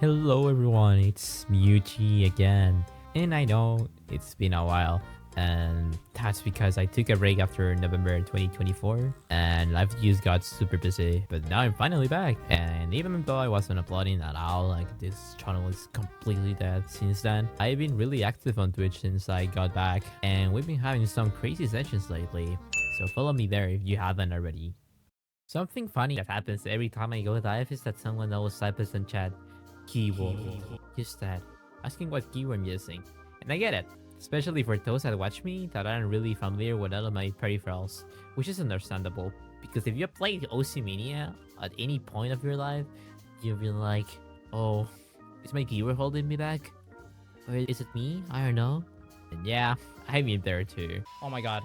Hello everyone, it's Muji again. And I know it's been a while, and that's because I took a break after November 2024 and life just got super busy. But now I'm finally back, and even though I wasn't uploading at all, like this channel is completely dead since then, I've been really active on Twitch since I got back, and we've been having some crazy sessions lately. So follow me there if you haven't already. Something funny that happens every time I go live is that someone always types in chat, keyword. Just that. Asking what keyword I'm using. And I get it. Especially for those that watch me that aren't really familiar with all of my peripherals. Which is understandable. Because if you played OC Mania at any point of your life, you'll be like, oh, is my keyword holding me back? Or is it me? I don't know. And yeah, I've been there too. Oh my god.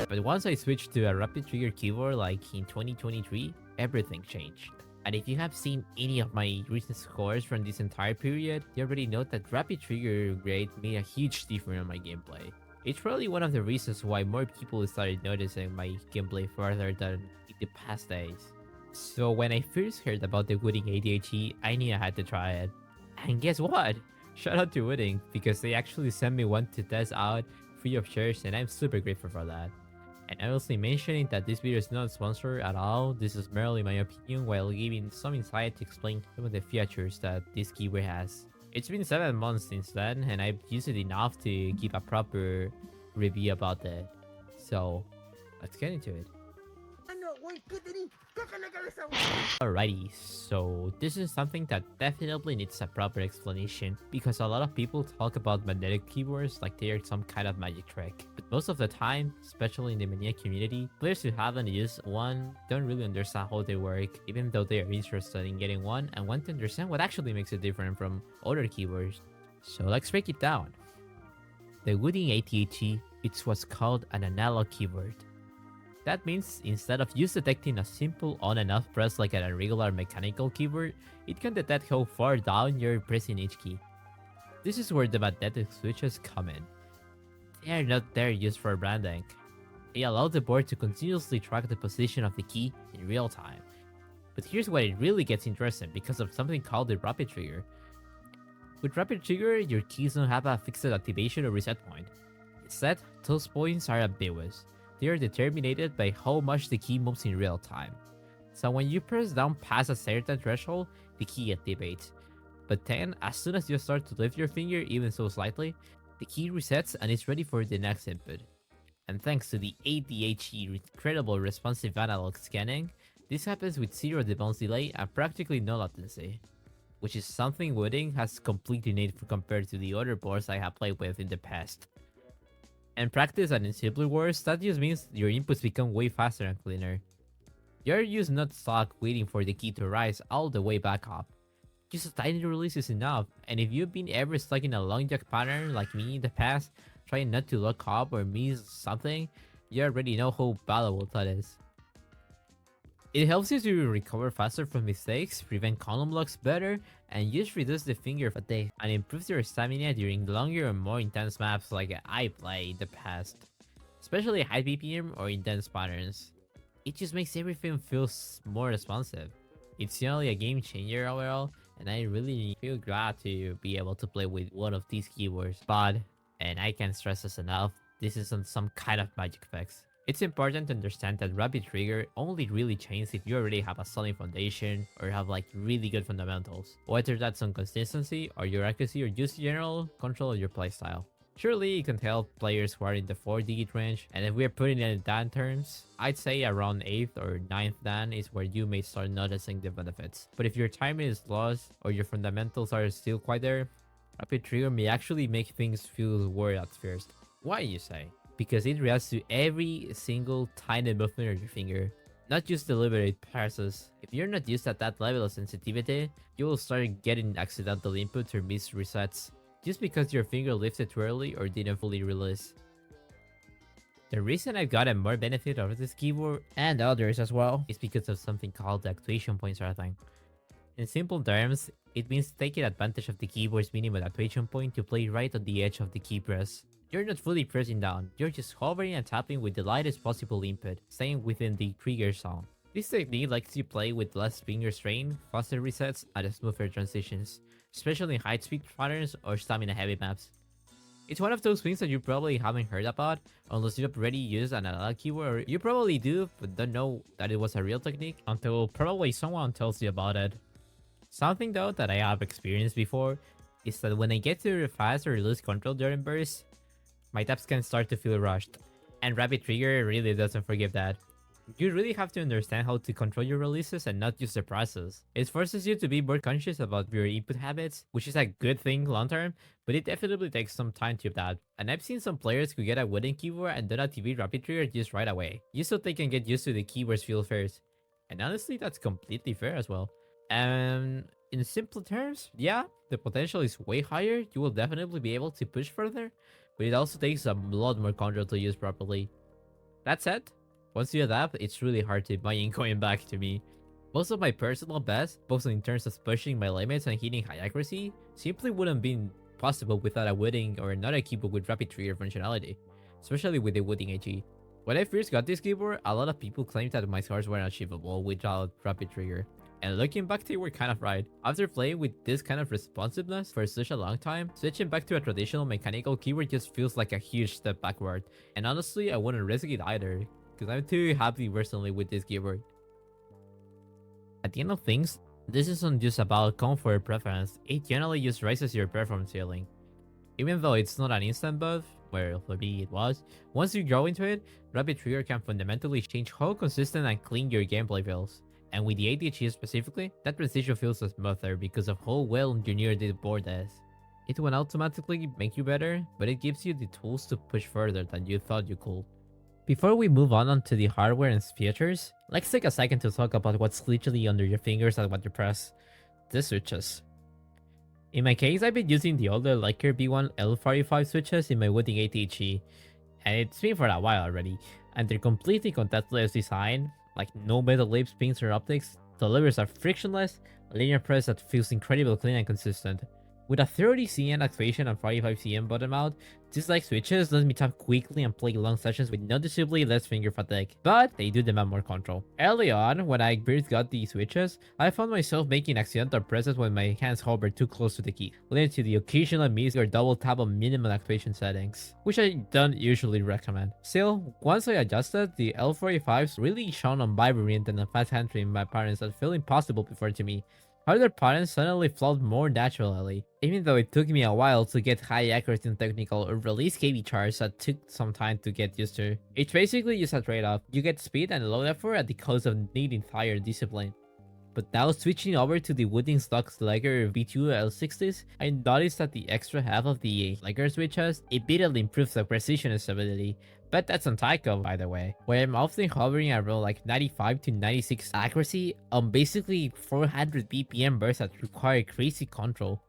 But once I switched to a rapid trigger keyboard like in 2023, everything changed. And if you have seen any of my recent scores from this entire period, you already know that rapid trigger grade made a huge difference on my gameplay. It's probably one of the reasons why more people started noticing my gameplay further than in the past days. So when I first heard about the Wooting ADHD, I knew I had to try it. And guess what? Shout out to Wooting, because they actually sent me one to test out free of charge, and I'm super grateful for that. And obviously mentioning that this video is not sponsored at all, this is merely my opinion while giving some insight to explain some of the features that this keyword has. It's been 7 months since then, and I've used it enough to give a proper review about it. So, let's get into it. Alrighty, so this is something that definitely needs a proper explanation, because a lot of people talk about magnetic keyboards like they are some kind of magic trick. But most of the time, especially in the Mania community, players who haven't used one don't really understand how they work, even though they are interested in getting one and want to understand what actually makes it different from other keyboards. So let's break it down. The Wooting ATHE, it's what's called an analog keyboard. That means instead of just detecting a simple on and off press like a regular mechanical keyboard, it can detect how far down you're pressing each key. This is where the magnetic switches come in. They are not there just for branding. They allow the board to continuously track the position of the key in real time. But here's where it really gets interesting because of something called the rapid trigger. With rapid trigger, your keys don't have a fixed activation or reset point. Instead, those points are ambiguous. They are determined by how much the key moves in real time. So when you press down past a certain threshold, the key activates. But then, as soon as you start to lift your finger even so slightly, the key resets and is ready for the next input. And thanks to the ADHD incredible responsive analog scanning, this happens with 0 debounce delay and practically no latency. Which is something Wooting has completely nailed compared to the other boards I have played with in the past. In practice and in simpler words, that just means your inputs become way faster and cleaner. You're just not stuck waiting for the key to rise all the way back up. Just a tiny release is enough, and if you've been ever stuck in a long jack pattern like me in the past, trying not to lock up or miss something, you already know how valuable that is. It helps you to recover faster from mistakes, prevent column locks better, and just reduce the finger fatigue, and improves your stamina during longer and more intense maps like I played in the past, especially high BPM or intense patterns. It just makes everything feel more responsive. It's generally a game changer overall, and I really feel glad to be able to play with one of these keyboards. But, and I can't stress this enough, this isn't some kind of magic fix. It's important to understand that rapid trigger only really changes if you already have a solid foundation or have like really good fundamentals, whether that's on consistency or your accuracy or just general control of your playstyle. Surely it can help players who are in the 4-digit range, and if we're putting it in Dan terms, I'd say around 8th or 9th Dan is where you may start noticing the benefits. But if your timing is lost or your fundamentals are still quite there, rapid trigger may actually make things feel weird at first. Why, you say? Because it reacts to every single tiny movement of your finger, not just deliberate passes. If you're not used at that level of sensitivity, you will start getting accidental inputs or missed resets, just because your finger lifted too early or didn't fully release. The reason I've gotten more benefit out of this keyboard, and others as well, is because of something called the actuation point sorting. In simple terms, it means taking advantage of the keyboard's minimum actuation point to play right on the edge of the key press. You're not fully pressing down, you're just hovering and tapping with the lightest possible input, staying within the trigger zone. This technique lets you play with less finger strain, faster resets, and smoother transitions, especially in high-speed patterns or stamina-heavy maps. It's one of those things that you probably haven't heard about unless you've already used an analog keyboard, or you probably do but don't know that it was a real technique until probably someone tells you about it. Something though that I have experienced before is that when I get too fast or lose control during bursts, my taps can start to feel rushed, and Rapid Trigger really doesn't forgive that. You really have to understand how to control your releases and not just the process. It forces you to be more conscious about your input habits, which is a good thing long term, but it definitely takes some time to adapt. And I've seen some players who get a wooden keyboard and don't activate Rapid Trigger just right away, just so they can get used to the keyboard's feel first. And honestly, that's completely fair as well. And in simple terms, yeah, the potential is way higher, you will definitely be able to push further, but it also takes a lot more control to use properly. That said, once you adapt, it's really hard to imagine going back to me. Most of my personal best, both in terms of pushing my limits and hitting high accuracy, simply wouldn't be possible without a Wooting or another keyboard with Rapid Trigger functionality, especially with the Wooting AG. When I first got this keyboard, a lot of people claimed that my scores weren't achievable without Rapid Trigger. And looking back, they were kind of right. After playing with this kind of responsiveness for such a long time, switching back to a traditional mechanical keyboard just feels like a huge step backward. And honestly, I wouldn't risk it either, because I'm too happy personally with this keyboard. At the end of things, this isn't just about comfort or preference, it generally just raises your performance ceiling. Even though it's not an instant buff, where for me it was, once you grow into it, Rapid Trigger can fundamentally change how consistent and clean your gameplay feels. And with the ADHD specifically, that transition feels smoother because of how well engineered the board is. It won't automatically make you better, but it gives you the tools to push further than you thought you could. Before we move on to the hardware and features, let's take a second to talk about what's literally under your fingers and what you press. The switches. In my case, I've been using the older Leica B1 L45 switches in my Wooting ATG, and it's been for a while already, and their completely contactless design, like no metal lips, pins, or optics, delivers a frictionless, linear press that feels incredibly clean and consistent. With a 30 cm activation and 45 cm bottom out, these like switches let me tap quickly and play long sessions with noticeably less finger fatigue, but they do demand more control. Early on, when I first got these switches, I found myself making accidental presses when my hands hover too close to the key, leading to the occasional miss or double tap on minimum activation settings, which I don't usually recommend. Still, once I adjusted, the L45s really shone on vibrant and fast handling my patterns that felt impossible before to me. Harder patterns suddenly flowed more naturally, even though it took me a while to get high accuracy and technical or release KB charts that took some time to get used to. It's basically just a trade-off. You get speed and low effort at the cost of needing higher discipline. But now switching over to the Wooting stock Leica B2 L60s, I noticed that the extra half of the Leica switches immediately improves the precision and stability. But that's on Taiko, by the way, where I'm often hovering around like 95 to 96 accuracy on basically 400 BPM bursts that require crazy control.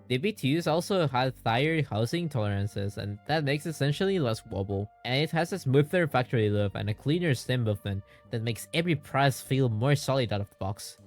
The B2s also have higher housing tolerances, and that makes essentially less wobble, and it has a smoother factory loop and a cleaner stem movement that makes every press feel more solid out of the box.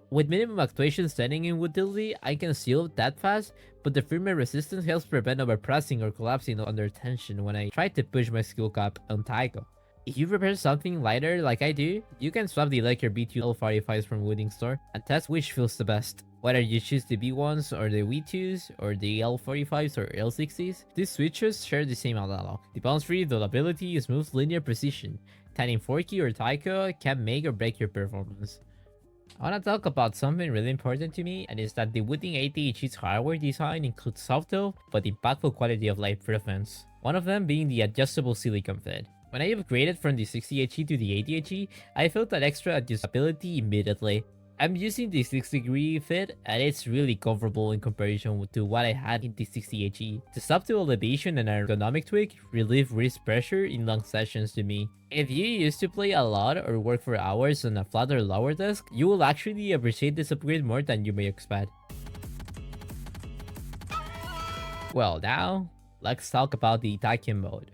With minimum actuation setting in Wootility, I can seal that fast, but the firmware resistance helps prevent overpressing or collapsing under tension when I try to push my skill cap on Taiko. If you prepare something lighter like I do, you can swap the Leica B2 L45s from Wooting store and test which feels the best. Whether you choose the B1s or the V2s or the L45s or L60s, these switches share the same analog. The bounce free, durability, smooth linear precision. Tanning Forky or Taiko can make or break your performance. I want to talk about something really important to me, and is that the Wooting ATH's hardware design includes subtle but impactful quality of life improvements. One of them being the adjustable silicone fit. When I upgraded from the 60HE to the 80HE, I felt that extra adjustability immediately. I'm using the 6-degree fit, and it's really comfortable in comparison to what I had in the 60HE. The subtle elevation and ergonomic tweak relieve wrist pressure in long sessions to me. If you used to play a lot or work for hours on a flat or lower desk, you will actually appreciate this upgrade more than you may expect. Well, now, let's talk about the attacking mode.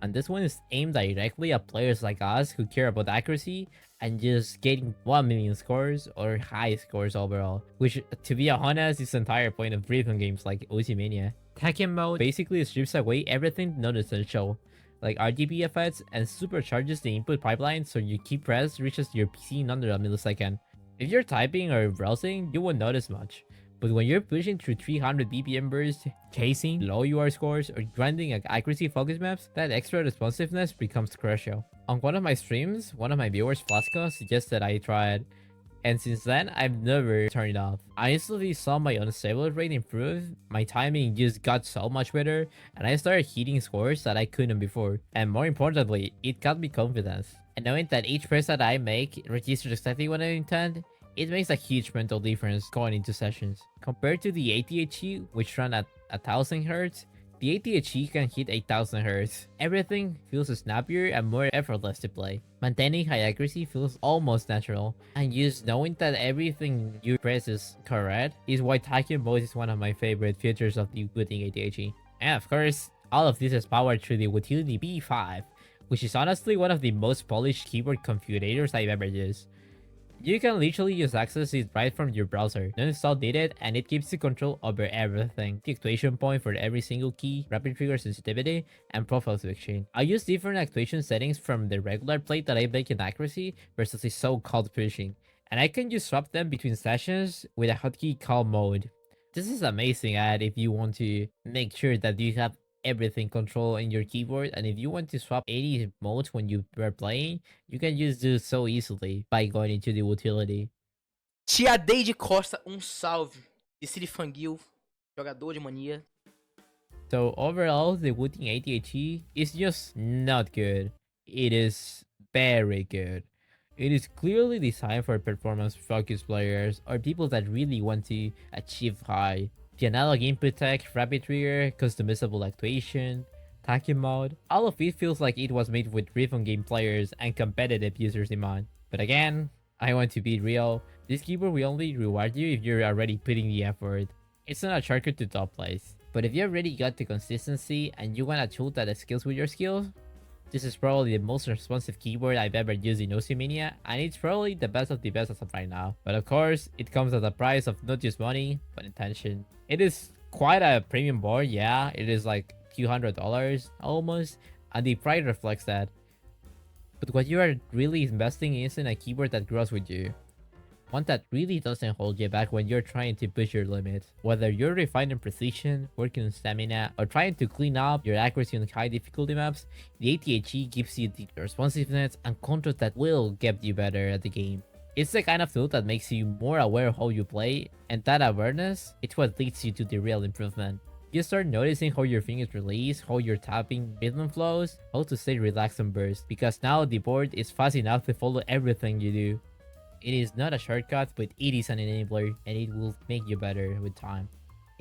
And this one is aimed directly at players like us who care about accuracy and just getting 1 million scores or high scores overall, which, to be honest, is the entire point of rhythm games like Ozymandias. Attacking mode basically strips away everything not essential. like RGB effects, and supercharges the input pipeline so your key press reaches your PC in under a millisecond. If you're typing or browsing, you won't notice much. But when you're pushing through 300 BPM bursts, chasing low UR scores, or grinding accuracy focus maps, that extra responsiveness becomes crucial. On one of my streams, one of my viewers, Flasco, suggested I try it, and since then, I've never turned it off. I instantly saw my unstable rate improve, my timing just got so much better, and I started hitting scores that I couldn't before. And more importantly, it got me confidence. And knowing that each press that I make registers exactly what I intend, it makes a huge mental difference going into sessions. Compared to the ATHE, which run at 1000 Hz, the ATHE can hit 8000 Hz. Everything feels snappier and more effortless to play. Maintaining high accuracy feels almost natural, and just knowing that everything you press is correct is why Tachyon mode is one of my favorite features of the Wooting ATHE. And of course, all of this is powered through the Wootility B5, which is honestly one of the most polished keyboard configurators I've ever used. You can literally just access it right from your browser, no install needed, and it gives you control over everything. The actuation point for every single key, rapid trigger sensitivity, and profile switching. I use different actuation settings from the regular plate that I make in accuracy versus the so-called pushing, and I can just swap them between sessions with a hotkey called mode. This is amazing ad if you want to make sure that you have everything control in your keyboard, and if you want to swap 80 modes when you were playing, you can just do so easily by going into the Wootility. Tia Deide Costa, salve. De Sirifangil, jogador de mania. So overall, the Wooting ATHE is just not good. It is very good. It is clearly designed for performance-focused players or people that really want to achieve high. The analog input tech, rapid trigger, customizable actuation, Tachyon mode, all of it feels like it was made with rhythm game players and competitive users in mind. But again, I want to be real, this keyboard will only reward you if you're already putting the effort. It's not a shortcut to top place. But if you already got the consistency and you want a tool that scales with your skills, this is probably the most responsive keyboard I've ever used in Osimania, and it's probably the best of the best as of right now. But of course, it comes at the price of not just money, but intention. It is quite a premium board, yeah, it is like a few $100 almost, and the price reflects that. But what you are really investing is in a keyboard that grows with you. One that really doesn't hold you back when you're trying to push your limits. Whether you're refining precision, working on stamina, or trying to clean up your accuracy on high difficulty maps, the ATHE gives you the responsiveness and control that will get you better at the game. It's the kind of tool that makes you more aware of how you play, and that awareness, it's what leads you to the real improvement. You start noticing how your fingers release, how your tapping rhythm flows, how to stay relaxed and burst, because now the board is fast enough to follow everything you do. It is not a shortcut, but it is an enabler, and it will make you better with time.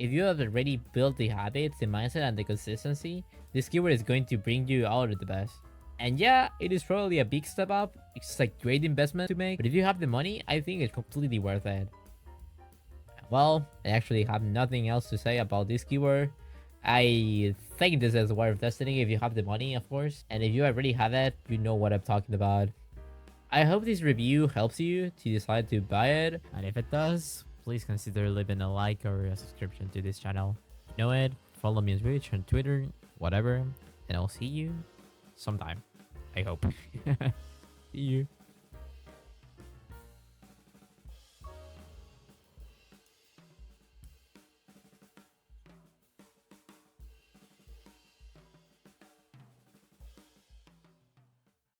If you have already built the habits, the mindset, and the consistency, this keyboard is going to bring you out of the best. And yeah, it is probably a big step up, it's a great investment to make, but if you have the money, I think it's completely worth it. Well, I actually have nothing else to say about this keyboard. I think this is worth testing if you have the money, of course, and if you already have it, you know what I'm talking about. I hope this review helps you to decide to buy it, and if it does, please consider leaving a like or a subscription to this channel. You know it, follow me on Twitch, on Twitter, whatever, and I'll see you sometime. I hope. See you.